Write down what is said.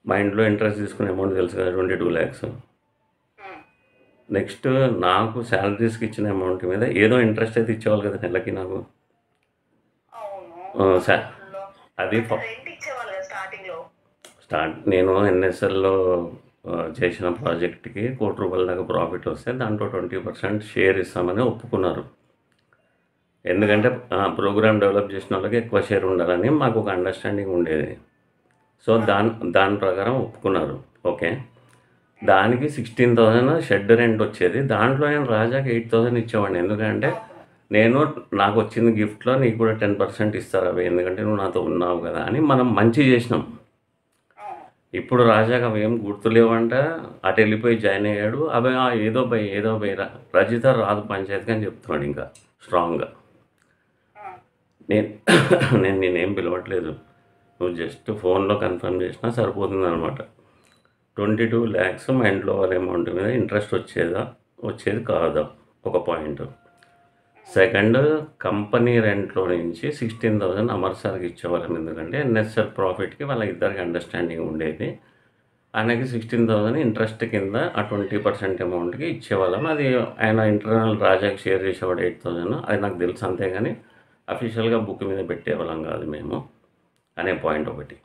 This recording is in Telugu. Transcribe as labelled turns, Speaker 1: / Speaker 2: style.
Speaker 1: మా ఇంట్లో ఇంట్రెస్ట్ తీసుకునే అమౌంట్ తెలుసు కదా, 22 lakhs. నెక్స్ట్ నాకు శాలరీస్కి ఇచ్చిన అమౌంట్ మీద ఏదో ఇంట్రెస్ట్ అయితే ఇచ్చేవాళ్ళు కదా నెలకి నాకు. అది నేను ఎన్ఎస్ఎల్లో చేసిన ప్రాజెక్ట్కి ₹1,00,00,000 దాకా ప్రాఫిట్ వస్తే దాంట్లో 20% షేర్ ఇస్తామని ఒప్పుకున్నారు. ఎందుకంటే ప్రోగ్రామ్ డెవలప్ చేసిన వాళ్ళకి ఎక్కువ షేర్ ఉండాలని మాకు ఒక అండర్స్టాండింగ్ ఉండేది. సో దాని ప్రకారం ఒప్పుకున్నారు. ఓకే, దానికి 16,000 షెడ్ రెంట్ వచ్చేది. దాంట్లో నేను రాజాకి 8,000 ఇచ్చేవాడిని. ఎందుకంటే నాకు వచ్చింది గిఫ్ట్లో నీకు కూడా 10% ఇస్తారు అవి, ఎందుకంటే నువ్వు నాతో ఉన్నావు కదా అని మనం మంచి చేసినాం. ఇప్పుడు రాజాకి అవి ఏం గుర్తులేవంట, అటు వెళ్ళిపోయి జాయిన్ అయ్యాడు. అవి ఏదో పోయి రజిత రాదు పంచాయతీకి అని చెప్తున్నాడు ఇంకా స్ట్రాంగ్గా. నేనేం పిలవట్లేదు, నువ్వు జస్ట్ ఫోన్లో కన్ఫర్మ్ చేసినా సరిపోతుంది అనమాట. 22 lakhs మా ఇంట్లో వాళ్ళ అమౌంట్ మీద ఇంట్రెస్ట్ వచ్చేది కాదా ఒక పాయింట్. సెకండ్, కంపెనీ రెంట్లో నుంచి 16,000 అమర్ సార్కి ఇచ్చేవాళ్ళం. ఎందుకంటే ఎన్ఎస్ఎల్ ప్రాఫిట్కి వాళ్ళ ఇద్దరికి అండర్స్టాండింగ్ ఉండేది. ఆయనకి 16,000 ఇంట్రెస్ట్ కింద ఆ 20% అమౌంట్కి ఇచ్చేవాళ్ళం. అది ఆయన ఇంటర్నల్ రాజాకి షేర్ చేసేవాడు 8,000. అది నాకు తెలుసు, అంతేగాని అఫీషియల్గా బుక్ మీద పెట్టేవాళ్ళం కాదు మేము అనే పాయింట్ ఒకటి.